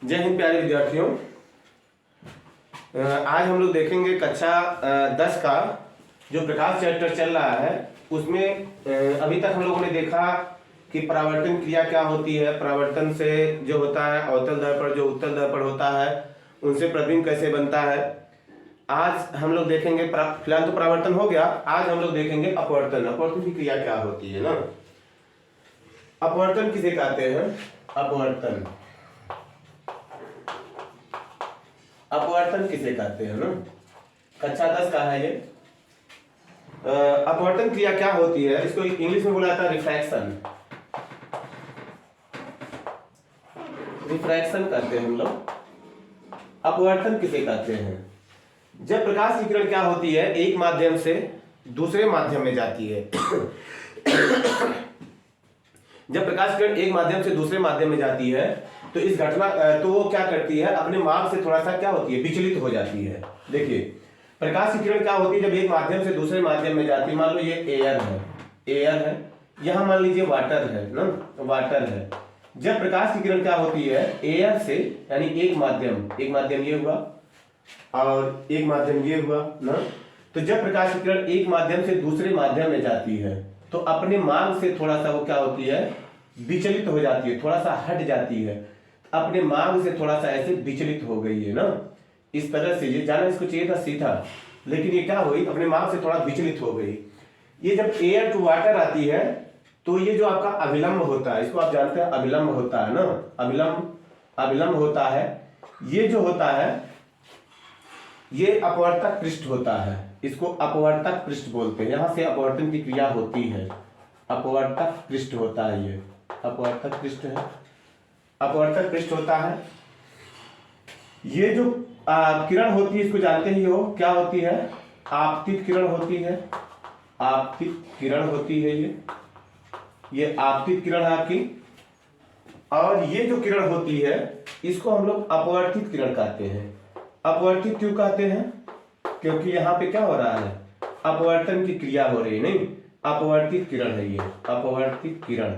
जय हिंद प्यारे विद्यार्थियों। आज हम लोग देखेंगे कक्षा 10 का जो प्रकाश चैप्टर चल रहा है उसमें अभी तक हम लोगों ने देखा कि परावर्तन क्रिया क्या होती है। परावर्तन से जो होता है अवतल दर्पण जो उत्तल दर्पण होता है उनसे प्रतिबिंब कैसे बनता है। आज हम लोग देखेंगे फिलहाल तो परावर्तन हो गया, आज हम लोग देखेंगे अपवर्तन। अपवर्तन की क्रिया क्या होती है ना। अपवर्तन किसे कहते हैं? अपवर्तन अपवर्तन किसे कहते हैं ना। कक्षा 10 का है ये। अपवर्तन क्रिया क्या होती है, इसको इंग्लिश में बोला जाता है रिफ्रैक्शन। रिफ्रैक्शन करते हैं हम लोग। अपवर्तन किसे कहते हैं? जब प्रकाश की किरण क्या होती है, एक माध्यम से दूसरे माध्यम में जाती है। जब प्रकाश किरण एक माध्यम से दूसरे माध्यम में जाती है तो इस घटना तो वो क्या करती है, अपने मार्ग से थोड़ा सा क्या होती है, विचलित हो जाती है। देखिए प्रकाश की किरण क्या होती है, जब एक माध्यम से दूसरे माध्यम में जाती है, मान लो ये एयर है, यहाँ मान लीजिए वाटर है ना, वाटर है। जब प्रकाश की किरण क्या होती है, एयर से यानी एक माध्यम ये हुआ और एक माध्यम ये हुआ ना, तो जब प्रकाश की किरण एक माध्यम से दूसरे माध्यम में जाती है तो अपने मार्ग से थोड़ा सा वो क्या होती है, विचलित हो जाती है, थोड़ा सा हट जाती है, अपने मार्ग से थोड़ा सा ऐसे विचलित हो गई है ना। इस तरह से ये जाना इसको चाहिए था सीधा, लेकिन ये क्या हुई, अपने मार्ग से थोड़ा विचलित हो गई। ये जब एयर टू वाटर आती है तो ये जो आपका अभिलंब होता है, इसको आप जानते हैं अभिलंब होता है ना, अभिलंब होता है। ये जो होता है ये अपवर्तक पृष्ठ होता है, इसको अपवर्तक पृष्ठ बोलते हैं। यहां से अपवर्तन की क्रिया होती है, अपवर्तक पृष्ठ होता है, ये अपवर्तक पृष्ठ है, अपवर्तक पृष्ठ होता है। ये जो किरण होती है इसको जानते ही हो, क्या होती है, आपतित किरण होती है, आपतित किरण होती है। ये आपतित किरण है आपकी। और ये जो किरण होती है इसको हम लोग अपवर्तित किरण कहते हैं। अपवर्तित क्यों कहते हैं? क्योंकि यहाँ पे क्या हो रहा है, अपवर्तन की क्रिया हो रही है, नहीं अपवर्तित किरण है ये, अपवर्तित किरण।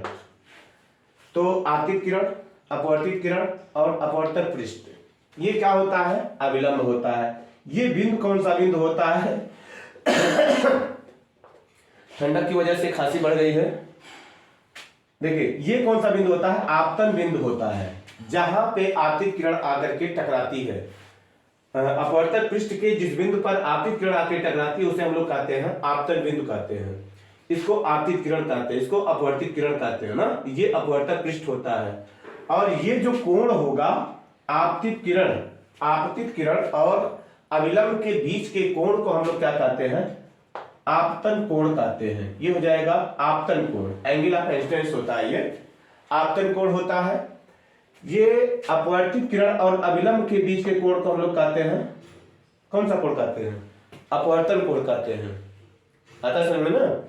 तो आपतित किरण, अपवर्तित किरण और अपवर्तक पृष्ठ, ये क्या होता है, अभिलंब होता है। ये बिंदु कौन सा बिंदु होता है? ठंडक की वजह से खांसी बढ़ गई है। देखिए ये कौन सा बिंदु होता है, आपतन बिंदु होता है, जहां पे आपतित किरण आकर के टकराती है। अपवर्तक पृष्ठ के जिस बिंदु पर आपतित किरण आकर टकराती है उसे हम लोग कहते हैं आपतन बिंदु कहते हैं। इसको आपतित किरण कहते हैं, इसको अपवर्तित किरण कहते हैं ना। ये अपवर्तक पृष्ठ होता है। और ये जो कोण होगा, आपतित किरण और अभिलंब के बीच के कोण को हम लोग क्या कहते हैं, आपतन कोण कहते हैं। ये हो जाएगा आपतन कोण, एंगल ऑफ इंसिडेंस होता है, ये आपतन कोण होता है। ये अपवर्तित किरण और अभिलंब के बीच के कोण को हम लोग कहते हैं, कौन सा कोण कहते हैं, अपवर्तन कोण कहते हैं। आता समझ में ना,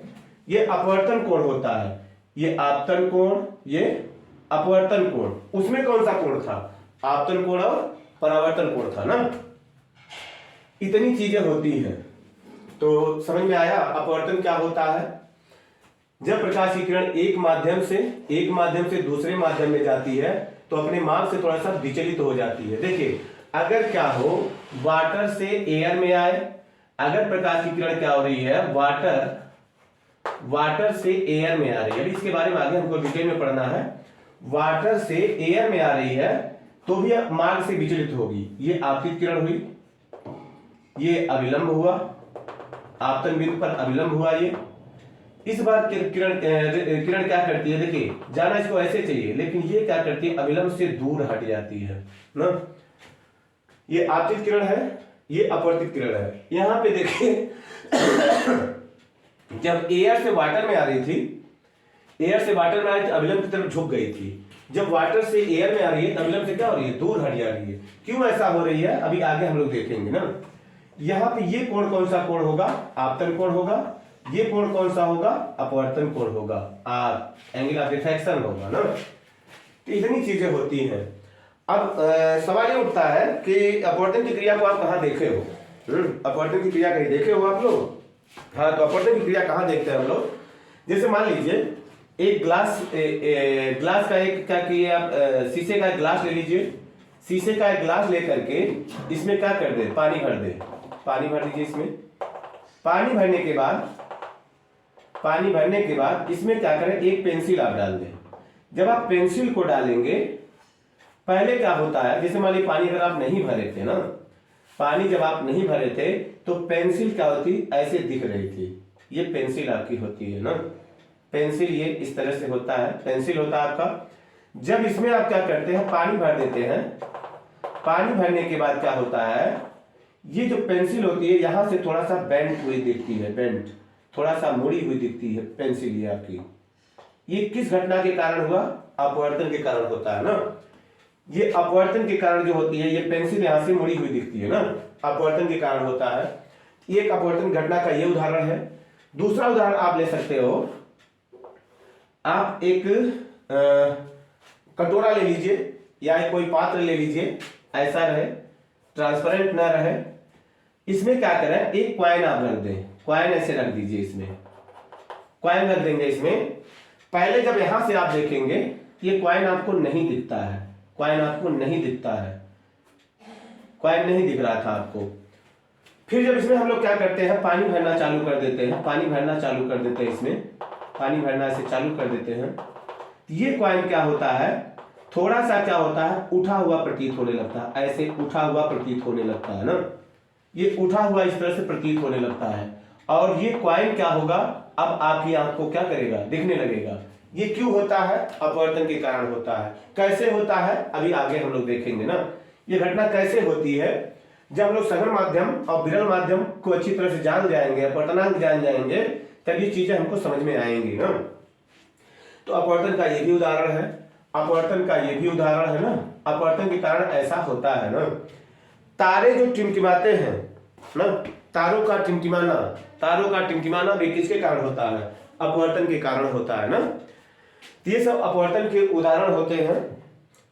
ये अपवर्तन कोण होता है। ये आपतन कोण, ये अपवर्तन कोण। उसमें कौन सा कोण था, आपतन कोण और परावर्तन कोण था ना। इतनी चीजें होती हैं, तो समझ में आया अपवर्तन क्या होता है। जब प्रकाश की किरण एक माध्यम से दूसरे माध्यम में जाती है तो अपने मार्ग से थोड़ा सा विचलित हो जाती है। देखिए अगर क्या हो, वाटर से एयर में आए, अगर प्रकाश की किरण क्या हो रही है, वाटर से एयर में आ रही है, अभी इसके बारे में आगे हमको डिटेल में पढ़ना है। वाटर से एयर में आ रही है तो भी मार्ग से विचलित होगी। ये आपतित किरण हुई, ये अभिलंब हुआ, आपतन बिंदु पर अभिलंब हुआ। ये इस बार किरण क्या करती है, देखिए जाना इसको ऐसे चाहिए, लेकिन ये क्या करती है, अभिलंब से दूर हट जाती है ना। ये आपतित किरण है, ये अपवर्तित किरण है। यहां पे देखिए जब एयर से वाटर में आ रही थी, अभिलंब की तरफ झुक गई थी। जब वाटर से एयर में आ रही है तो अभिलंब से क्या हो रही है, दूर हट जा रही है। क्यों ऐसा हो रही है अभी आगे हम लोग देखेंगे ना। यहाँ पे ये कोण कौन सा कोण होगा, आपतन कोण होगा। ये कोण कौन सा होगा, अपवर्तन कोण होगा, एंगल ऑफ रिफ्रैक्शन होगा ना। तो इतनी चीजें होती हैं। अब सवाल ये उठता है कि अपवर्तन की क्रिया को आप कहाँ देखे हो? अपवर्तन की क्रिया कहीं देखे हो आप लोग? हाँ, तो अपवर्तन की क्रिया कहाँ देखते हैं हम लोग? जैसे मान लीजिए एक ग्लास का एक क्या किए आप, शीशे का एक ग्लास ले लीजिए, शीशे का एक गिलास लेकर के इसमें क्या कर दे, पानी भर दे, पानी भर दीजिए इसमें। पानी भरने के बाद इसमें क्या करें, एक पेंसिल आप डाल दें। जब आप पेंसिल को डालेंगे, पहले क्या होता है, जैसे मान लीजिए पानी अगर आप नहीं भरे थे ना, पानी जब आप नहीं भरे थे तो पेंसिल क्या होती, ऐसे दिख रही थी। ये पेंसिल आपकी होती है ना, पेंसिल ये इस तरह से होता है, पेंसिल होता है आपका। जब इसमें आप क्या करते हैं, पानी भर देते हैं। पानी भरने के बाद क्या होता है, ये जो पेंसिल होती है यहां से थोड़ा सा बेंड हुई दिखती है, बेंड थोड़ा सा मुड़ी हुई दिखती है पेंसिल ये आपकी। ये किस घटना के कारण हुआ, अपवर्तन के कारण होता है ना। ये अपवर्तन के कारण जो होती है, ये पेंसिल यहां से मुड़ी हुई दिखती है ना, अपवर्तन के कारण होता है। ये एक अपवर्तन घटना का ये उदाहरण है। दूसरा उदाहरण आप ले सकते हो, आप एक कटोरा ले लीजिए या कोई पात्र ले लीजिए, ऐसा रहे, ट्रांसपेरेंट ना रहे। इसमें क्या करें, एक कॉइन आप रख दें, कॉइन ऐसे रख दीजिए, इसमें कॉइन रख देंगे। इसमें पहले जब यहां से आप देखेंगे ये कॉइन आपको नहीं दिखता है, कॉइन आपको नहीं दिखता है, कॉइन नहीं दिख रहा था आपको। फिर जब इसमें हम लोग क्या करते हैं, पानी भरना चालू कर देते हैं, पानी भरना चालू कर देते हैं, इसमें पानी भरना ऐसे चालू कर देते हैं, ये कॉइन क्या होता है, थोड़ा सा क्या होता है, उठा हुआ प्रतीत होने लगता है, ऐसे उठा हुआ प्रतीत होने लगता है ना, ये उठा हुआ इस तरह से प्रतीत होने लगता है। और ये कॉइन क्या होगा, अब आपकी आंख को क्या करेगा, दिखने लगेगा। ये क्यों होता है, अपवर्तन के कारण होता है। कैसे होता है, अभी आगे हम लोग देखेंगे ना। ये घटना कैसे होती है, जब हम लोग सघन माध्यम और विरल माध्यम को अच्छी तरह से जान जाएंगे, अपवर्तनांक जान जाएंगे, तब ये चीजें हमको समझ में आएंगी ना। तो अपवर्तन का ये भी उदाहरण है, अपवर्तन का ये भी उदाहरण है ना, अपवर्तन के कारण ऐसा होता है ना। तारे जो टिमटिमाते हैं ना, तारों का टिमटिमाना भी किसके कारण होता है, अपवर्तन के कारण होता है ना। तो ये सब अपवर्तन के उदाहरण होते हैं।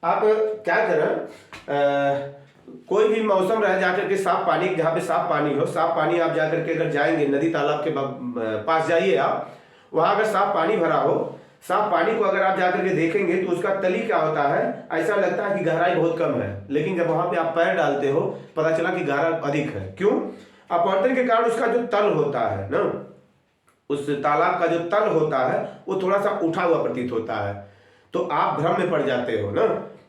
आप क्या करें, कोई भी मौसम रहे, जाकर के साफ पानी, जहाँ पे साफ पानी हो, साफ पानी आप जाकर के अगर जाएंगे, नदी तालाब के पास जाइए आप, वहां अगर साफ पानी भरा हो, साफ पानी को अगर आप जाकर के देखेंगे तो उसका तली क्या होता है, ऐसा लगता है कि गहराई बहुत कम है, लेकिन जब वहां पे आप पैर डालते हो पता चला कि गहरा अधिक है। क्यों, अपवर्तन के कारण उसका जो तल होता है ना, उस तालाब का जो तल होता है वो थोड़ा सा उठा हुआ प्रतीत होता है, तो आप भ्रम में पड़ जाते हो ना,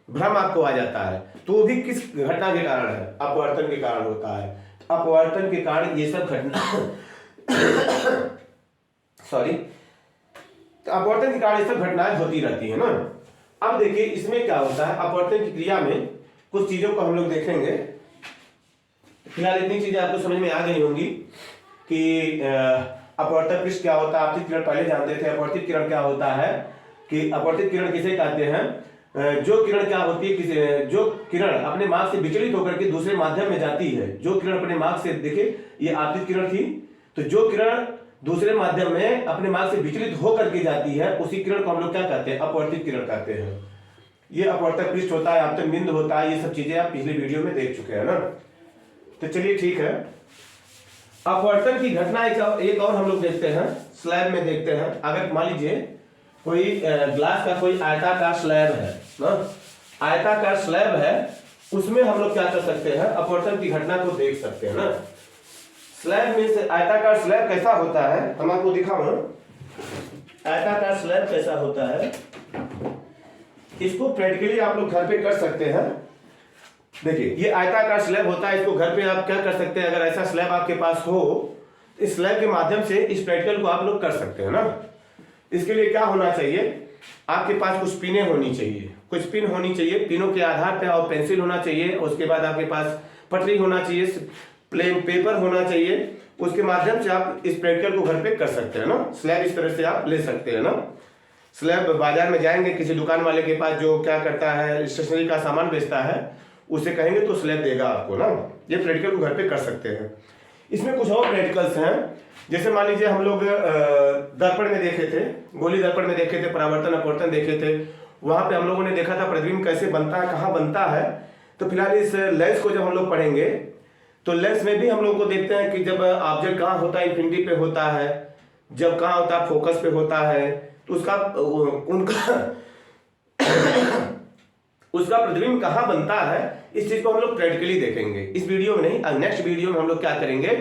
भ्रम आपको आ जाता है। तो वो भी किस घटना के कारण है, अपवर्तन के कारण होता है। अपवर्तन के कारण ये सब घटना सॉरी अपवर्तन के कारण ये सब घटनाएं होती रहती है ना। अब देखिए इसमें क्या होता है, अपवर्तन की क्रिया में कुछ चीजों को हम लोग देखेंगे। फिलहाल इतनी चीजें आपको समझ में आ गई होंगी कि अपवर्तक पृष्ठ क्या होता है, आपतित किरण पहले जानते थे। अपवर्तित किरण क्या होता है, कि अपवर्तित किरण किसे कहते हैं, जो किरण क्या होती है, जो किरण अपने मार्ग से विचलित होकर के दूसरे माध्यम में जाती है। जो किरण अपने मार्ग से, देखिए ये आपतित किरण थी, तो जो किरण दूसरे माध्यम में अपने मार्ग से विचलित होकर के जाती है, उसी किरण को हम लोग क्या कहते हैं, अपवर्तित किरण कहते हैं। ये अपवर्तक पृष्ठ होता है, आपतन बिंदु होता है, ये सब चीजें आप पिछले वीडियो में देख चुके हैं ना। तो चलिए ठीक है, अपवर्तन की घटना एक और हम लोग देखते हैं, स्लैब में देखते हैं। अगर मान लीजिए कोई ग्लास का कोई आयताकार स्लैब है ना, आयताकार स्लैब है, उसमें हम लोग क्या कर सकते हैं, अपवर्तन की घटना को देख सकते हैं ना। स्लैब में से आयताकार स्लैब कैसा होता है, हम आपको दिखाऊं आयताकार स्लैब कैसा होता है। इसको प्रैक्टिकली आप लोग घर पे कर सकते हैं। देखिए ये आयताकार स्लैब होता है, इसको घर पे आप क्या कर सकते हैं, अगर ऐसा स्लैब आपके पास हो, इस स्लैब के माध्यम से इस प्रैक्टिकल को आप लोग कर सकते हैं ना। इसके लिए क्या होना चाहिए, आपके पास कुछ पिनें होनी चाहिए, कुछ पिन होनी चाहिए, पिनों के आधार पे और पेंसिल होना चाहिए, उसके बाद आपके पास पटरी होना चाहिए, प्लेन पेपर होना चाहिए, उसके माध्यम से आप इस प्रैक्टिकल को घर पे कर सकते हैं ना। स्लैब इस तरह से आप ले सकते हैं ना। स्लैब बाजार में जाएंगे किसी दुकान वाले के पास जो क्या करता है, स्टेशनरी का सामान बेचता है, उसे कहेंगे तो स्लैब देगा आपको ना। ये प्रैक्टिकल को घर पे कर सकते हैं। इसमें कुछ और प्रैक्टिकल्स हैं, जैसे मान लीजिए हम लोग दर्पण में देखे थे, गोली दर्पण में देखे थे, परावर्तन अपवर्तन देखे थे, वहां पे हम लोगों ने देखा था प्रतिबिंब कैसे बनता है, कहाँ बनता है। तो फिलहाल इस लेंस को जब हम लोग पढ़ेंगे तो लेंस में भी हम लोग को देखते हैं कि जब ऑब्जेक्ट कहाँ होता है, इन्फिनिटी पे होता है, जब कहाँ होता है फोकस पे होता है, तो उसका उनका उसका प्रतिबिंब कहाँ बनता है, इस चीज को हम लोग प्रैक्टिकली देखेंगे इस वीडियो में नहीं, नेक्स्ट वीडियो में हम लोग क्या करेंगे,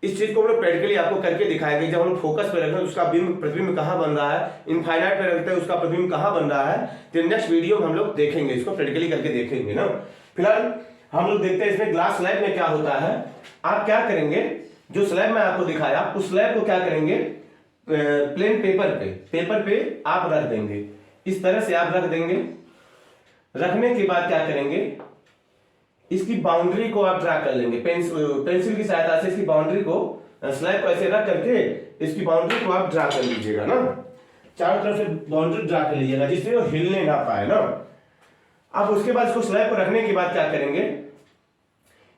इस चीज को हम लोग प्रैक्टिकली आपको करके दिखाएंगे। जब हम लोग फोकस पे रखते हैं उसका प्रतिबिंब कहाँ बन रहा है, इनफाइनाइट पे रखते हैं उसका प्रतिबिंब कहाँ बन रहा है, तो नेक्स्ट वीडियो में हम लोग देखेंगे, इसको प्रैक्टिकली करके देखेंगे ना। फिलहाल हम लोग देखते हैं इसमें ग्लास स्लैब में क्या होता है। आप क्या करेंगे, जो स्लैब में आपको दिखाया उस स्लैब को क्या करेंगे, प्लेन पेपर पे आप रख देंगे, इस तरह से आप रख देंगे। रखने के बाद क्या करेंगे, इसकी बाउंड्री को आप ड्रा कर लेंगे, पेंसिल की सहायता से इसकी बाउंड्री को, स्लैब को ऐसे रख करके इसकी बाउंड्री को आप ड्रा कर लीजिएगा ना, चारों तरफ से बाउंड्री ड्रा कर लीजिएगा जिससे वो हिलने ना पाए ना। अब उसके बाद इसको स्लैब को रखने के बाद क्या करेंगे,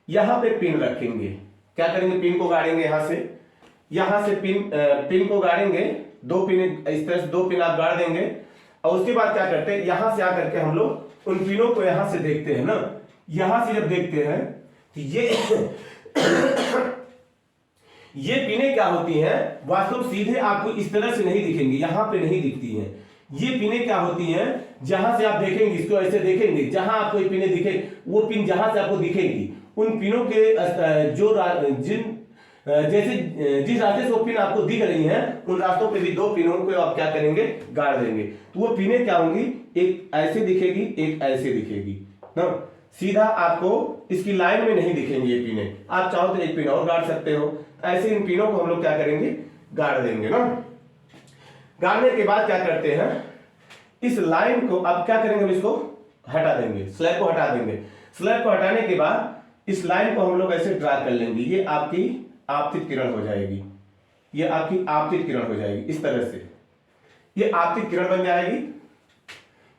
यहां पे पिन रखेंगे, क्या करेंगे, पिन को गाड़ेंगे, यहां से पिन को गाड़ेंगे, 2 पिन, इस तरह से 2 पिन आप गाड़ देंगे। और उसके बाद क्या करते हैं, यहां से आकर के हम लोग उन पिनों को यहां से देखते हैं ना, यहां से जब देखते हैं तो ये पिनें क्या होती हैं, वास्तव सीधे आपको इस तरह से नहीं दिखेंगी, यहां पे नहीं दिखती हैं। ये पिनें क्या होती हैं, जहां से आप देखेंगे, इसको ऐसे देखेंगे, जहां आपको ये पिनें दिखे, वो पिन जहां से आपको दिखेगी, उन पिनों के जिस रास्ते से वो पिन आपको दिख रही हैं, उन रास्तों पे भी 2 पिनों को आप क्या करेंगे, गाड़ देंगे। तो वो पिनें क्या होंगी, एक ऐसे दिखेगी, एक ऐसे दिखेगी ना, सीधा आपको इसकी लाइन में नहीं दिखेंगी ये पिनें। आप चाहो तो एक पिन और गाड़ सकते हो, ऐसे इन पिनों को हम लोग क्या करेंगे, गाड़ देंगे ना। गाड़ने के बाद क्या करते हैं, इस लाइन को अब क्या करेंगे, हम इसको हटा देंगे, स्लैब को हटा देंगे। स्लैब को हटाने के बाद इस लाइन को हम लोग ऐसे ड्रा कर लेंगे, ये आपकी आपतित किरण हो जाएगी, ये आपकी आपतित किरण हो जाएगी, इस तरह से ये आपतित किरण बन जाएगी।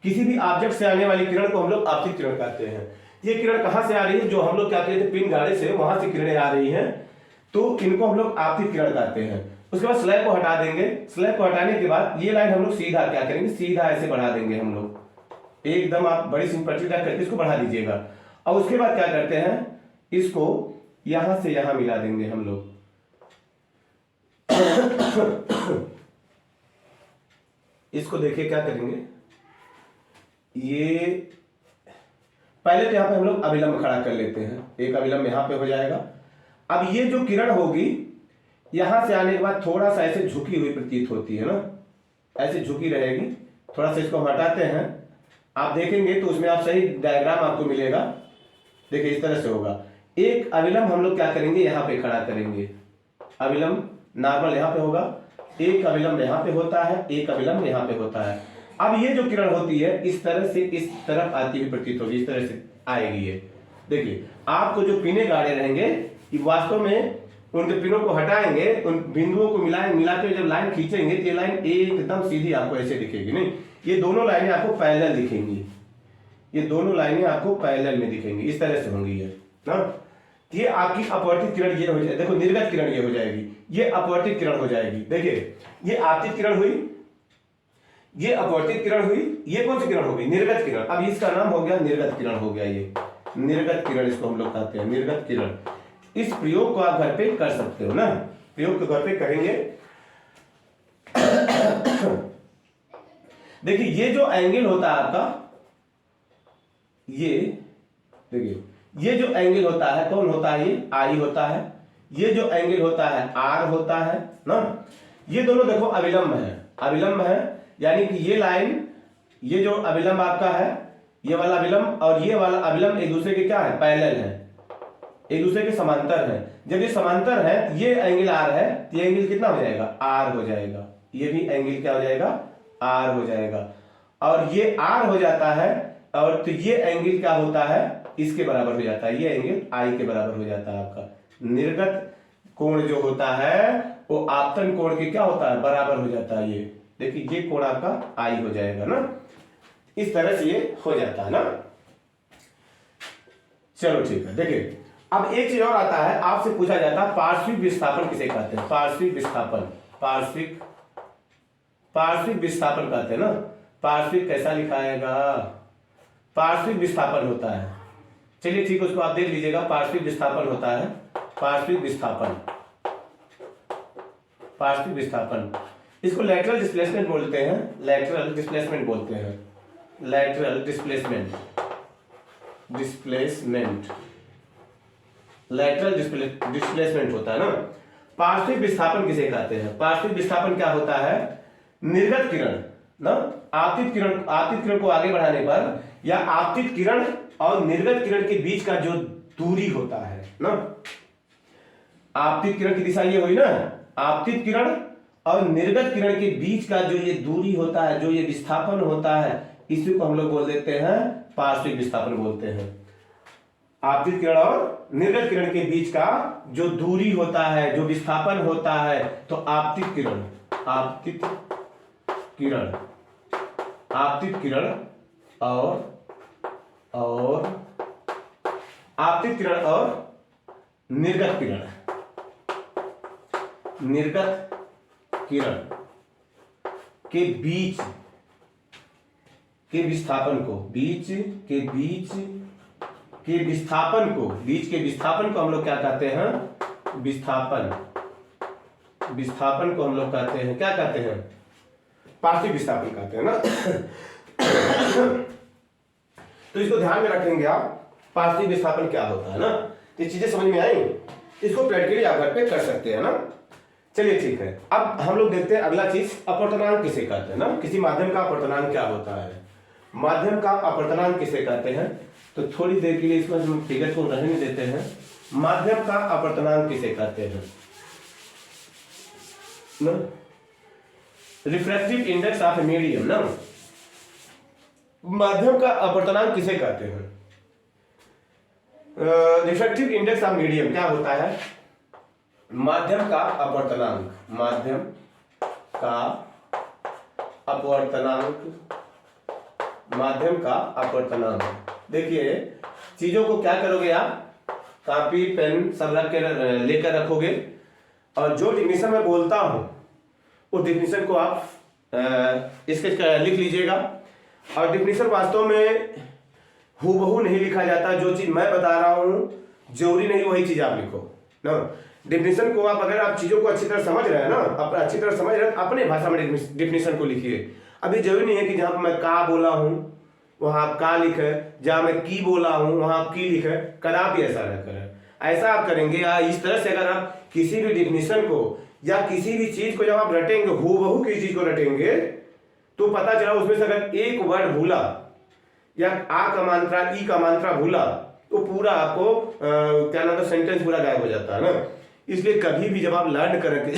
किसी भी ऑब्जेक्ट से आने वाली किरण को हम लोग आपतित किरण कहते हैं। ये किरण कहां से आ रही है, जो हम लोग क्या कहते हैं, पिन गाड़े से, वहां से किरणें आ रही हैं, तो इनको हम लोग आपतित किरण कहते हैं। उसके बाद स्लैब को हटा देंगे। स्लैब को हटाने के बाद ये लाइन हम लोग सीधा क्या करेंगे, सीधा ऐसे बढ़ा देंगे हम लोग, एकदम आप बड़ी सिंपल करके इसको बढ़ा दीजिएगा। और उसके बाद क्या करते हैं, इसको यहां से यहां मिला देंगे हम लोग। इसको देखिए क्या करेंगे, ये पहले तो यहां पे हम लोग अभिलंब खड़ा कर लेते हैं, एक अभिलंब यहां पे हो जाएगा। अब ये जो किरण होगी यहां से आने के बाद थोड़ा सा ऐसे झुकी हुई प्रतीत होती है ना, ऐसे झुकी रहेगी। थोड़ा सा इसको हटाते हैं, आप देखेंगे तो उसमें आप सही डायग्राम आपको मिलेगा। देखिए इस तरह से होगा। एक अविलंब हम लोग क्या करेंगे, यहाँ पे खड़ा करेंगे, अविलंब नॉर्मल यहाँ पे होगा, एक अविलंब यहाँ पे होता है, एक अविलंब यहाँ पे होता है। अब ये जो किरण होती है इस तरह से इस तरफ आती हुई प्रतीत होगी, इस तरह से आएगी ये। देखिए आपको जो पिने गाड़े रहेंगे वास्तव में उनके पिनों को हटाएंगे, उन बिंदुओं को मिलाकर जब लाइन खींचेंगे तो ये लाइन एकदम सीधी आपको ऐसे दिखेगी। नहीं, ये दोनों लाइनें आपको पैरेलल दिखेंगी, ये दोनों लाइनें आपको पैरेलल में दिखेंगी, इस तरह से होंगी ये ना। ये आपकी अपवर्तित किरण ये हो जाएगी, देखो निर्गत किरण ये हो जाएगी, ये अपवर्तित किरण हो जाएगी। देखिए ये आपतित किरण हुई, ये अपवर्तित किरण हुई, ये कौन सी किरण हो गई, निर्गत किरण। अब इसका नाम हो गया निर्गत किरण हो गया, ये निर्गत किरण इसको हम लोग कहते हैं, निर्गत किरण। इस प्रयोग को आप घर पे कर सकते हो ना, प्रयोग को घर पे करेंगे। देखिए ये जो एंगल होता है आपका, ये देखिए ये जो एंगल होता है कौन होता है, ये आई होता है। ये जो एंगल होता है आर होता है ना। ये दोनों देखो अविलंब है, अविलंब है, यानी कि ये लाइन, ये जो अविलंब आपका है, ये वाला अविलंब और ये वाला अविलंब एक दूसरे के क्या है, पैरेलल है, एक दूसरे के समांतर है। जब ये समांतर है, ये एंगल आर है, तो ये एंगल कितना हो जाएगा, आर हो जाएगा। ये भी एंगल क्या हो जाएगा, आर हो जाएगा। और ये आर हो जाता है, और तो ये एंगल क्या होता है, इसके बराबर हो जाता है, ये एंगल आई के बराबर हो जाता है। आपका निर्गत कोण जो होता है वो आपतन कोण के क्या होता है, बराबर हो जाता है। ये देखिए ये कोण आपका आई हो जाएगा ना, इस तरह से ये हो जाता है ना। चलो ठीक है। देखिए अब एक चीज और आता है, आपसे पूछा जाता है पार्श्विक विस्थापन किसे कहते हैं, पार्श्विक विस्थापन, पार्श्विक विस्थापन कहते हैं ना। पार्श्विक कैसा लिखाएगा, पार्श्विक विस्थापन होता है। चलिए ठीक है, उसको आप देख लीजिएगा, पार्श्विक विस्थापन होता है, पार्श्विक विस्थापन, पार्श्विक विस्थापन। इसको लैटरल डिस्प्लेसमेंट बोलते हैं, लैटरल डिस्प्लेसमेंट बोलते हैं, lateral displacement. Displacement, lateral displacement होता है ना। पार्श्विक विस्थापन किसे कहते हैं? पार्श्विक विस्थापन क्या होता है? निर्गत किरण ना, आपतित किरण को आगे बढ़ाने पर या आपतित किरण और निर्गत किरण के बीच का जो दूरी होता है ना, आपतित किरण की दिशा ये हुई ना, आपतित किरण और निर्गत किरण के बीच का जो ये दूरी होता है, जो ये विस्थापन होता है, इसी को हम लोग बोल देते हैं पार्श्विक विस्थापन बोलते हैं। आपतित किरण और निर्गत किरण के बीच का जो दूरी होता है, जो विस्थापन होता है, तो आपतित किरण, आपतित किरण, आपतित किरण और आपतित किरण और निर्गत किरण, निर्गत किरण के बीच के विस्थापन को, बीच के विस्थापन को हम लोग क्या कहते हैं? विस्थापन, विस्थापन को हम लोग कहते हैं, क्या कहते हैं? पार्श्विक विस्थापन कहते हैं ना। तो इसको ध्यान में रखेंगे आप, पार्श्विक विस्थापन क्या होता है ना। ये चीजें समझ में आई, इसको प्रैक्टिकली आप घर पे कर सकते हैं ना। चलिए ठीक है, अब हम लोग देखते हैं अगला चीज, अपवर्तनांक किसे कहते हैं ना। किसी माध्यम का अपवर्तनांक क्या होता है? माध्यम का अपवर्तनांक किसे कहते हैं? तो थोड़ी देर के लिए इसमें हम फिगर को रहने देते हैं। माध्यम का अपवर्तनांक किसे कहते हैं? रिफ्रैक्टिव इंडेक्स ऑफ मीडियम ना, माध्यम का अपवर्तनांक किसे कहते हैं? रिफ्रैक्टिव इंडेक्स ऑफ मीडियम क्या होता है? माध्यम का अपवर्तनांक, माध्यम का अपवर्तनांक, माध्यम का अपवर्तनांक। देखिए चीजों को क्या करोगे आप, कॉपी पेन सब रख के लेकर रखोगे, और जो डिफिनीशन मैं बोलता हूं उस डिफिनीशन को आप इसके लिख लीजिएगा। और डिफिनीशन वास्तव में हूबहू नहीं लिखा जाता, जो चीज मैं बता रहा हूं जरूरी नहीं वही चीज आप लिखो ना। डिफिनीशन को आप, अगर आप चीजों को अच्छी तरह समझ रहे हैं ना, अच्छी तरह समझ रहे हैं, अपने भाषा में डिफिनीशन को लिखिए। अभी जरूरी नहीं है कि जहां मैं का बोला हूं वहां आप का लिखे, जहां मैं की बोला हूं वहां आप की लिखे, कदापि ऐसा न करें। ऐसा आप करेंगे या इस तरह से अगर आप किसी भी डिफिनीशन को या किसी भी चीज को जब आप रटेंगे, हूबहू किसी चीज को रटेंगे, तो पता चला उसमें से अगर एक वर्ड भूला या आ का मात्रा ई का मात्रा भूला, तो पूरा आपको क्या नाम है, सेंटेंस पूरा गायब हो जाता है ना। इसलिए कभी भी जब आप लर्न करेंगे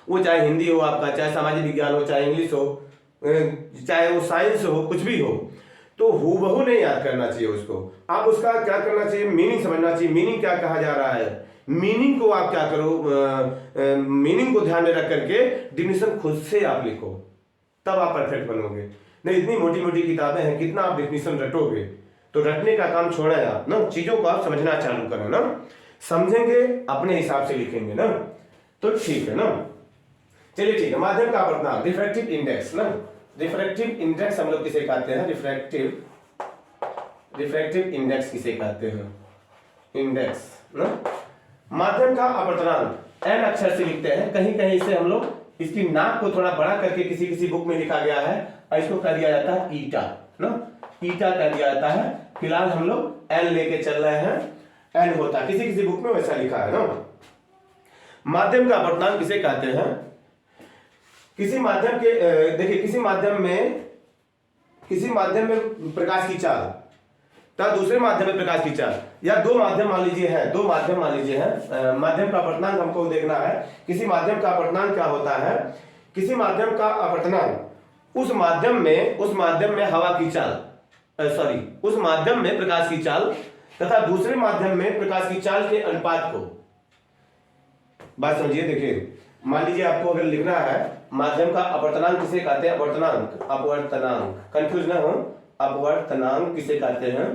वो चाहे हिंदी हो आपका, चाहे सामाजिक विज्ञान हो, चाहे इंग्लिश हो, चाहे वो साइंस हो, कुछ भी हो, तो हूबहू नहीं याद करना चाहिए उसको। आप उसका क्या करना चाहिए, मीनिंग समझना चाहिए। मीनिंग क्या कहा जा रहा है, मीनिंग को आप क्या करो, मीनिंग को ध्यान में रख करके डिफिनीशन खुद से आप लिखो, तब आप परफेक्ट बनोगे। नहीं इतनी मोटी मोटी किताबें हैं, कितना आप डिफिनीशन रटोगे? तो रटने का काम छोड़ा है आप ना, चीजों को आप समझना चालू करें ना, समझेंगे अपने हिसाब से लिखेंगे ना, तो ठीक है ना। चलिए ठीक है, माध्यम का अपवर्तनांक, रिफ्रैक्टिव इंडेक्स ना, रिफ्रैक्टिव इंडेक्स हम लोग किसे कहते हैं? रिफ्रैक्टिव इंडेक्स किसे कहते हैं? इंडेक्स ना, माध्यम का अपवर्तनांक एन अक्षर से लिखते हैं, कहीं कहीं से हम लोग इसकी नाक को थोड़ा बड़ा करके किसी किसी बुक में लिखा गया है, और इसको कह दिया जाता है ईटा ना, ईटा कह दिया जाता है। फिलहाल हम लोग एन लेके चल रहे हैं, एन होता है, किसी किसी बुक में वैसा लिखा है ना। माध्यम का अपवर्तनांक किसे कहते हैं? किसी माध्यम के देखिए किसी माध्यम में प्रकाश की चाल तथा दूसरे माध्यम में प्रकाश की चाल, या दो माध्यम मान लीजिए है, दो माध्यम मान लीजिए है, माध्यम का अपवर्तनांक हमको देखना है। किसी माध्यम का अपवर्तनांक क्या होता है? किसी माध्यम का अपवर्तनांक उस माध्यम में हवा की चाल, उस माध्यम में प्रकाश की चाल तथा दूसरे माध्यम में प्रकाश की चाल के अनुपात को, बात समझिए। देखिए मान लीजिए आपको अगर लिखना है माध्यम का अपवर्तनांक किसे कहते हैं? अपवर्तनांक, कंफ्यूज ना हो, अपवर्तनांक किसे कहते हैं?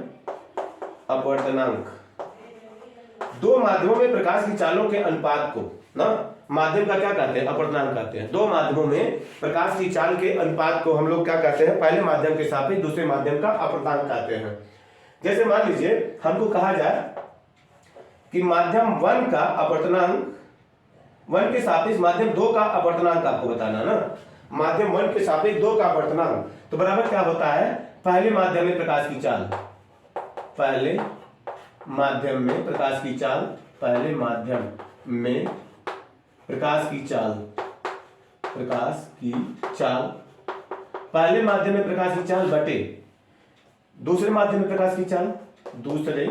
अपवर्तनांक दो माध्यमों में प्रकाश की चालों के अनुपात को ना, माध्यम का क्या कहते हैं? अपवर्तनांक कहते हैं। दो माध्यमों में प्रकाश की चाल के अनुपात को हम लोग क्या कहते हैं? पहले माध्यम के सापेक्ष दूसरे माध्यम का अपवर्तनांक कहते हैं। जैसे मान लीजिए हमको कहा जाए कि माध्यम 1 का अपवर्तनांक 1 के सापेक्ष माध्यम 2 का अपवर्तनांक आपको बताना ना। माध्यम 1 के सापेक्ष 2 का अपवर्तनांक, तो बराबर क्या होता है, पहले माध्यम में प्रकाश की चाल, पहले माध्यम में प्रकाश की चाल, पहले माध्यम में प्रकाश की चाल, प्रकाश की चाल, पहले माध्यम में प्रकाश की चाल बटे दूसरे माध्यम में प्रकाश की चाल, दूसरे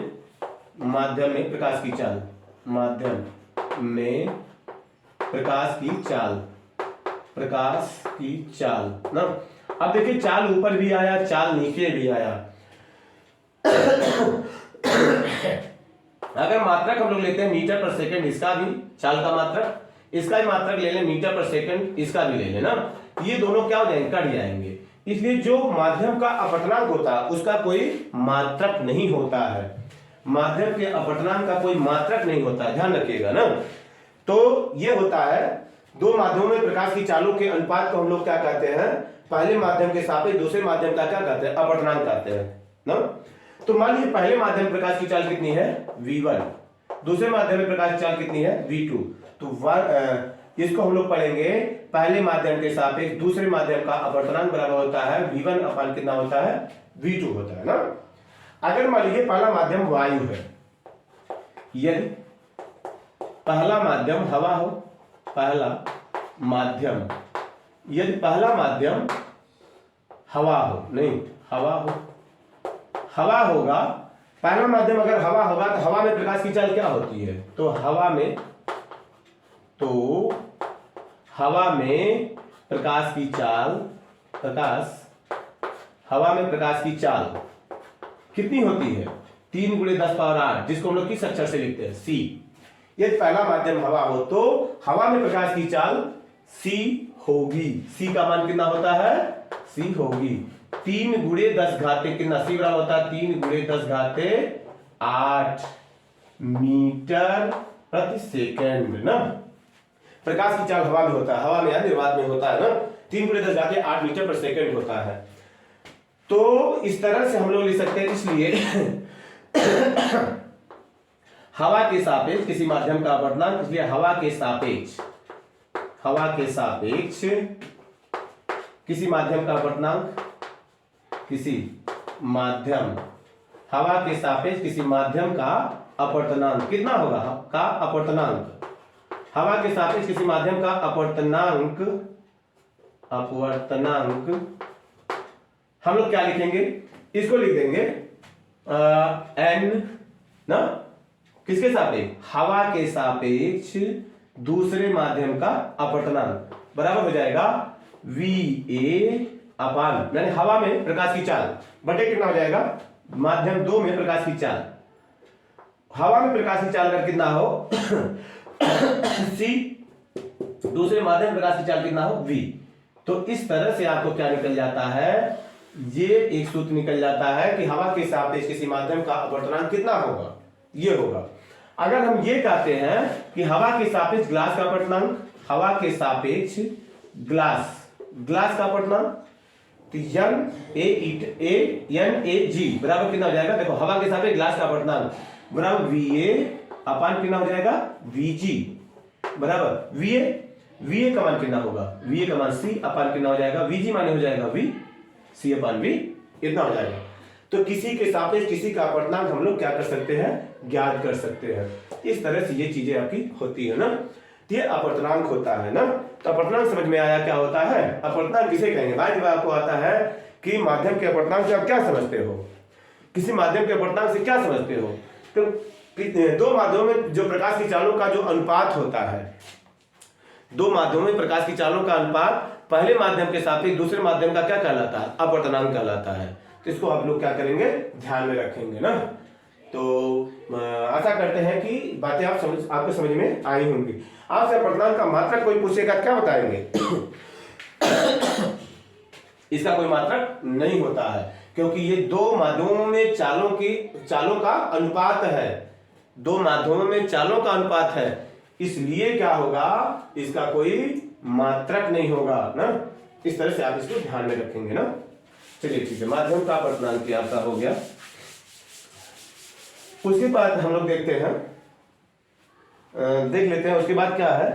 माध्यम में प्रकाश की चाल, माध्यम में प्रकाश की चाल, प्रकाश की चाल ना। अब देखिए चाल ऊपर भी आया, चाल नीचे भी आया। अगर मात्रक हम लोग लेते हैं मीटर पर सेकंड, इसका भी चाल का मात्रक, इसका भी मात्रक ले लें मीटर पर सेकंड, इसका भी ले लें ना, ये दोनों क्या हो जाएंगे, कट जाएंगे। इसलिए जो माध्यम का अपवर्तनांक होता है उसका कोई मात्रक नहीं होता है, माध्यम के अपवर्तनांक का कोई मात्रक नहीं होता है, ध्यान रखिएगा ना। तो ये होता है दो माध्यमों में प्रकाश की चालों के अनुपात को हम लोग क्या कहते हैं, पहले माध्यम के सापेक्ष दूसरे माध्यम का क्या कहते हैं, अपवर्तनांक कहते हैं ना। तो मान लीजिए पहले माध्यम में प्रकाश की चाल कितनी है, v1, दूसरे माध्यम में प्रकाश की चाल कितनी है, v2। तो इसको हम लोग पढ़ेंगे पहले माध्यम के सापेक्ष दूसरे माध्यम का अपवर्तनांक बराबर होता है v1 अपान कितना होता है, v2 होता है ना। अगर मान लीजिए पहला माध्यम वायु है, यदि पहला माध्यम हवा हो, पहला माध्यम, यदि पहला माध्यम हवा हो, नहीं हवा हो, हवा होगा, पहला माध्यम अगर हवा होगा तो हवा में प्रकाश की चाल क्या होती है, तो हवा में प्रकाश की चाल, हवा में प्रकाश की चाल कितनी होती है, 3 × 10⁸, जिसको हम लोग किस अक्षर से लिखते हैं, c। यदि पहला माध्यम हवा हो तो हवा में प्रकाश की चाल c होगी, c का मान कितना होता है, c होगी 3 × 10 घाते कितना, c बराबर होता है 3 × 10 घाते 8 मीटर प्रति सेकंड ना। प्रकाश की चाल हवा में होता है, हवा में या निर्वात में होता है ना, 3 × 10 घाते 8 मीटर पर सेकंड होता है। तो इस तरह से हम लोग लिख सकते हैं, इसलिए हवा के सापेक्ष किसी माध्यम का अपवर्तनांक, इसलिए हवा के सापेक्ष किसी माध्यम का अपवर्तनांक, किसी माध्यम, हवा के सापेक्ष किसी माध्यम का अपवर्तनांक कितना होगा, का अपवर्तनांक, हवा के सापेक्ष किसी माध्यम का अपवर्तनांक हम लोग क्या लिखेंगे, इसको लिख देंगे n ना, किसके सापेक्ष, हवा के सापेक्ष दूसरे माध्यम का अपवर्तनांक बराबर हो जाएगा VA अपान, यानी हवा में प्रकाश की चाल बटे कितना हो जाएगा, माध्यम 2 में प्रकाश की चाल, हवा में प्रकाश की चाल का कितना हो C, दूसरे माध्यम में प्रकाश की चाल कितना हो V। तो इस तरह से आपको क्या निकल जाता है, ये एक सूत्र निकल जाता है कि हवा के सापेक्ष किसी माध्यम का अपवर्तनांक कितना होगा, ये होगा। अगर हम ये कहते हैं कि हवा के सापेक्ष ग्लास का अपवर्तनांक, हवा के सापेक्ष ग्लास का अपवर्तनांक, तो NaG बराबर कितना हो जाएगा, देखो हवा के सापेक्ष ग्लास का अपवर्तनांक बराबर VA अपान कितना हो जाएगा, VG बराबर VA का मान कितना होगा, VA का मान C अपान कितना हो जाएगा, VG माने हो जाएगा V, C अपान V इतना हो जाएगा। तो किसी के सापेक्ष किसी का अपवर्तनांक हम लोग क्या कर सकते हैं, ज्ञात कर सकते हैं। इस तरह से ये चीजें आपकी होती है ना, ये अपवर्तनांक होता है ना। तो अपवर्तनांक समझ में आया क्या होता है, अपवर्तनांक किसे कहेंगे, भाई जब आपको आता है कि माध्यम के अपवर्तनांक से आप क्या समझते हो, किसी माध्यम के अपवर्तनांक से क्या समझते हो, तो दो माध्यमों में जो प्रकाश की चालों का जो अनुपात होता है, दो माध्यमों में प्रकाश की चालों का अनुपात पहले माध्यम के सापेक्ष दूसरे माध्यम का क्या कहलाता है, अपवर्तनांक कहलाता है। तो इसको आप लोग क्या करेंगे, ध्यान में रखेंगे ना। तो आशा करते हैं कि बातें आपको समझ में आई होंगी। आपसे अपवर्तनांक का मात्रक कोई पूछेगा क्या बताएंगे इसका कोई मात्रक नहीं होता है, क्योंकि ये दो माध्यमों में चालों का अनुपात है, दो माध्यमों में चालों का अनुपात है, इसलिए क्या होगा, इसका कोई मात्रक नहीं होगा ना। इस तरह से आप इसको ध्यान में रखेंगे ना। चलिए ठीक है, माध्यम का अपवर्तनांक आपका हो गया। उसके बाद हम लोग देखते हैं, देख लेते हैं उसके बाद क्या है,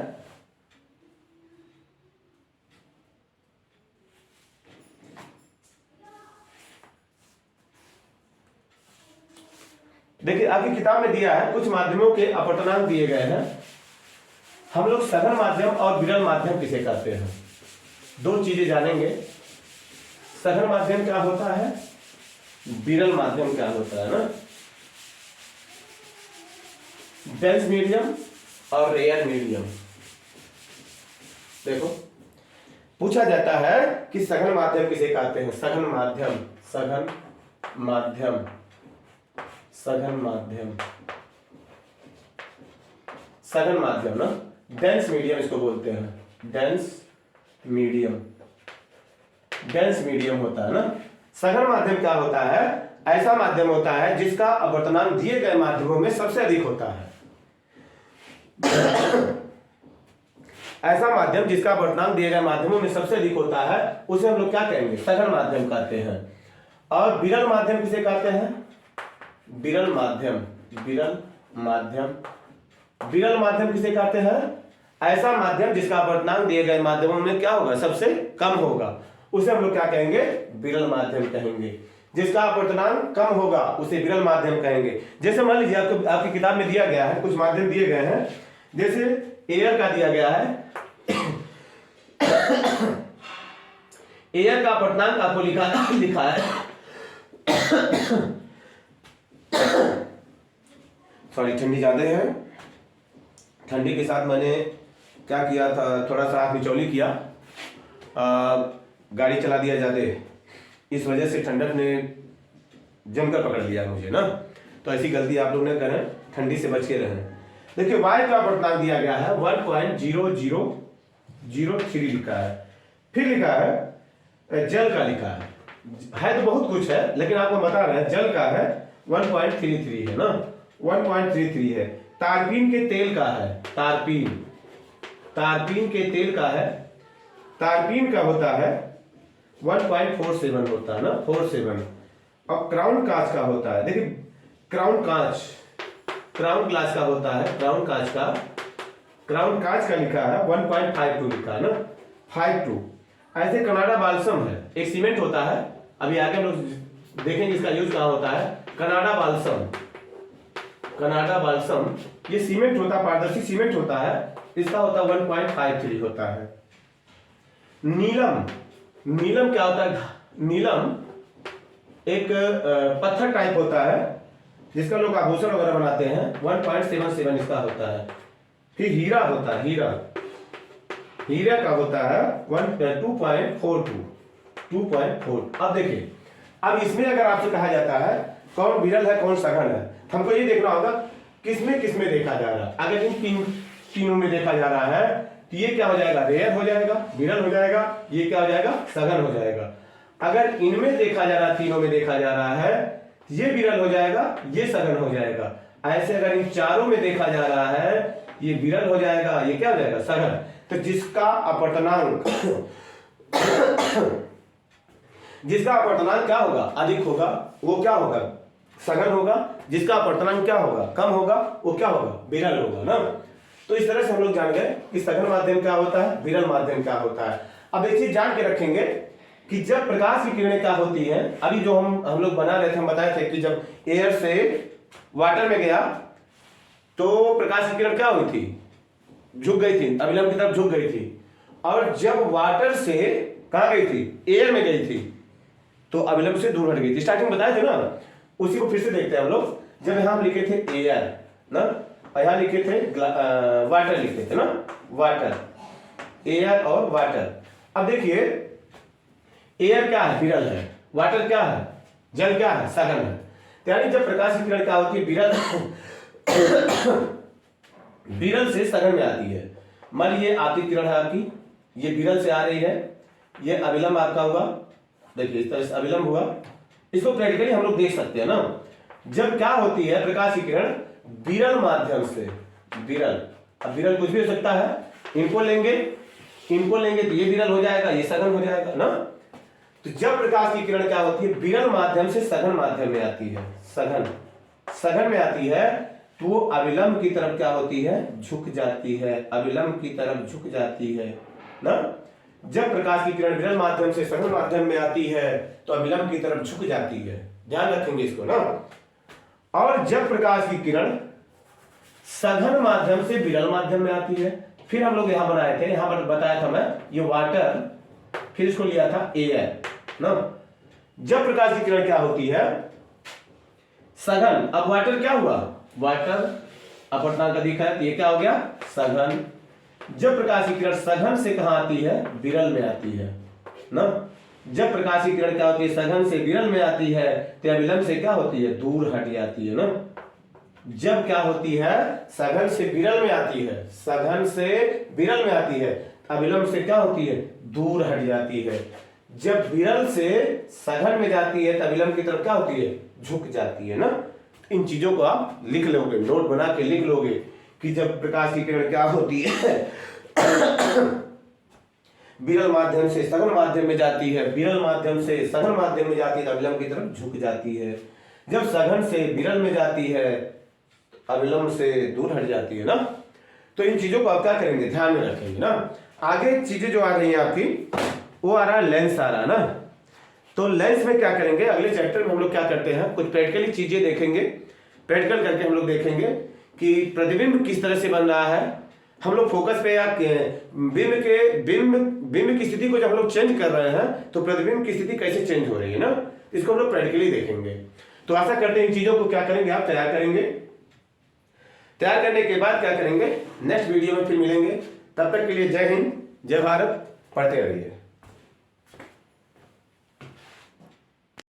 देखिए आपकी किताब में दिया है कुछ माध्यमों के अपवर्तनांक दिए गए हैं। हम लोग सघन माध्यम और विरल माध्यम किसे कहते हैं, दो चीजें जानेंगे। सघन माध्यम क्या होता है, विरल माध्यम क्या होता है ना, डेंस मीडियम और रेयर मीडियम। देखो पूछा जाता है कि सघन माध्यम किसे कहते हैं, सघन माध्यम, सघन माध्यम, सघन माध्यम, सघन माध्यम ना, डेंस मीडियम इसको बोलते हैं, डेंस मीडियम, डेंस मीडियम होता है ना। सघन माध्यम क्या होता है, ऐसा माध्यम होता है जिसका अपवर्तनांक दिए गए माध्यमों में सबसे अधिक होता है। ऐसा माध्यम जिसका अपवर्तनांक दिए गए माध्यमों में सबसे अधिक होता है उसे हम लोग क्या कहेंगे, सघन माध्यम कहते हैं। और विरल माध्यम किसे कहते हैं, विरल माध्यम, विरल माध्यम, विरल माध्यम किसे कहते हैं, ऐसा माध्यम जिसका अपवर्तनांक दिए गए माध्यमों में क्या होगा, सबसे कम होगा, उसे हम लोग क्या कहेंगे, विरल माध्यम कहेंगे। जिसका अपवर्तनांक कम होगा उसे विरल माध्यम कहेंगे। जैसे मान लीजिए आपको आपकी किताब में दिया गया है, कुछ माध्यम दिए गए हैं, जैसे एयर का दिया गया है। एयर का अपवर्तनांक आपको लिखा है सॉरी ठंडी ज्यादा है, ठंडी के साथ मैंने क्या किया था, थोड़ा सा आँख मिचौली किया, गाड़ी चला दिया ज्यादा, इस वजह से ठंडक ने जमकर पकड़ लिया मुझे ना। तो ऐसी गलती आप लोग न करें, ठंडी से बच के रहें। देखिए वायु का अपवर्तनांक दिया गया है 1.0003 लिखा है, फिर लिखा है जल का लिखा है तो बहुत कुछ है, लेकिन आपको बता रहे हैं जल का है 1.33 है ना, 1.33 है। तारपीन के तेल का है, तारपीन, तारपीन के तेल का है, तारपीन का होता है 1.47 होता है ना, 47। अब क्राउन कांच का होता है, देखिए क्राउन कांच, क्राउन ग्लास का होता है, क्राउन कांच का, क्राउन कांच का लिखा है 1.52 लिखा है ना, 52। ऐसे कनाडा बाल्सम है, एक सीमेंट होता है, अभी आगे हम लोग देखेंगे इसका यूज कहाँ होता है। कनाडा बाल्सम, कनाडा बाल्सम ये सीमेंट होता है, पारदर्शी सीमेंट होता है, इसका होता है 1.53 होता है। नीलम, नीलम क्या होता है, नीलम एक पत्थर टाइप होता है जिसका लोग आभूषण वगैरह बनाते हैं, 1.77 इसका होता है। फिर हीरा होता है, हीरा, हीरा का होता है 2.42, 2.4। अब देखिए, अब इसमें अगर आपसे कहा जाता है कौन विरल है कौन सघन है, हमको ये देखना होगा किसमें किसमें देखा जा रहा है। अगर इन तीनों में देखा जा रहा है तो ये क्या हो जाएगा, रेयर हो जाएगा, विरल हो जाएगा, ये क्या हो जाएगा, सघन हो जाएगा। अगर इनमें देखा जा रहा है, तीनों में देखा जा रहा है, ये विरल हो जाएगा, ये सघन हो जाएगा। ऐसे अगर इन चारों में देखा जा रहा है, ये विरल हो जाएगा, ये क्या हो जाएगा, सघन। तो जिसका अपवर्तनांक जिसका अपवर्तनांक क्या होगा, अधिक होगा, वो क्या होगा, सघन होगा। जिसका अपवर्तनांक क्या होगा, कम होगा, वो क्या होगा, विरल होगा ना। तो इस तरह से हम लोग जान गए कि सघन माध्यम क्या होता है, विरल माध्यम क्या होता है। अब एक चीज जान के रखेंगे कि जब प्रकाश की किरणें क्या होती हैं, अभी जो हम लोग बना रहे थे, हम बताए थे कि जब एयर से वाटर में गया तो प्रकाश की किरण क्या हुई थी, झुक गई थी, अभिलंब की तरफ झुक गई थी। और जब वाटर से कहां गई थी, एयर में गई थी, तो अभिलंब से दूर हट गई थी। स्टार्टिंग में बताए थे ना, उसी को फिर से देखते हैं हम लोग। जब यहां हम लिखे थे एयर ना, यहां लिखे थे वाटर, लिखे थे ना, वाटर, एयर और वाटर। अब देखिए एयर क्या है, विरल है, वाटर क्या है, जल क्या है, सघन है। यानी जब प्रकाश की किरण क्या होती है, विरल विरल से सघन में आती है। मान लीजिए आपकी किरण है आपकी, ये विरल से आ रही है, ये अभिलंब आपका हुआ, देखिए इस तरह से अभिलंब हुआ। इसको प्रैक्टिकली हम लोग देख सकते हैं ना, जब क्या होती है प्रकाश की किरण विरल माध्यम से, विरल, अब विरल कुछ भी हो सकता है, इनको लेंगे तो ये विरल हो जाएगा, ये सघन हो जाएगा ना। तो जब प्रकाश की किरण क्या होती है, विरल माध्यम से सघन माध्यम में आती है, सघन, सघन में आती है, तो वो अविलंब की तरफ क्या होती है, झुक जाती है, अविलंब की तरफ झुक जाती है ना। जब प्रकाश की किरण विरल माध्यम से सघन माध्यम में आती है तो अविलंब की तरफ झुक जाती है, ध्यान रखेंगे इसको ना। और जब प्रकाश की किरण सघन माध्यम से विरल माध्यम में आती है, फिर हम लोग यहां बनाए थे, यहां पर बताया था मैं ये वाटर, फिर इसको लिया था एयर ना। जब प्रकाश की किरण क्या होती है सघन, अब वाटर क्या हुआ, वाटर अपवर्तनांक अधिक है तो ये क्या हो गया सघन। जब प्रकाश की किरण सघन से कहां आती है, विरल में आती है ना। जब प्रकाश की किरण क्या होती है सघन से विरल में आती है तो अविलंब से क्या होती है, दूर हट जाती है ना। जब क्या होती है सघन से विरल में आती है, सघन से विरल में आती है, अविलंब से क्या होती है, दूर हट जाती है। जब विरल से सघन में जाती है तो अविलंब की तरफ क्या होती है, झुक जाती है ना। इन चीजों को आप लिख लोगे, नोट बना के लिख लोगे कि जब प्रकाश की किरण क्या होती है विरल माध्यम से सघन माध्यम में जाती है, विरल माध्यम से सघन माध्यम में जाती है तो अविलंब की तरफ झुक जाती है। जब सघन से विरल में जाती है अविलंब से दूर हट जाती है ना। तो इन चीजों को आप क्या करेंगे, ध्यान में रखेंगे ना। आगे चीजें जो आ रही हैं आपकी, वो आ रहा है लेंस आ रहा है ना। तो लेंस में क्या करेंगे, अगले चैप्टर में हम लोग क्या करते हैं, कुछ प्रैक्टिकली चीजें देखेंगे। प्रैक्टिकल करके हम लोग देखेंगे कि प्रतिबिंब किस तरह से बन रहा है। हम लोग फोकस पे या बिंब की स्थिति को जब हम लोग चेंज कर रहे हैं तो प्रतिबिंब की स्थिति कैसे चेंज हो रही है ना, इसको हम लोग प्रैक्टिकली देखेंगे। तो आशा करते हैं इन चीजों को क्या करेंगे, आप तैयार करेंगे। तैयार करने के बाद क्या करेंगे, नेक्स्ट वीडियो में फिर मिलेंगे। तब तक के लिए जय हिंद, जय भारत, पढ़ते रहिए।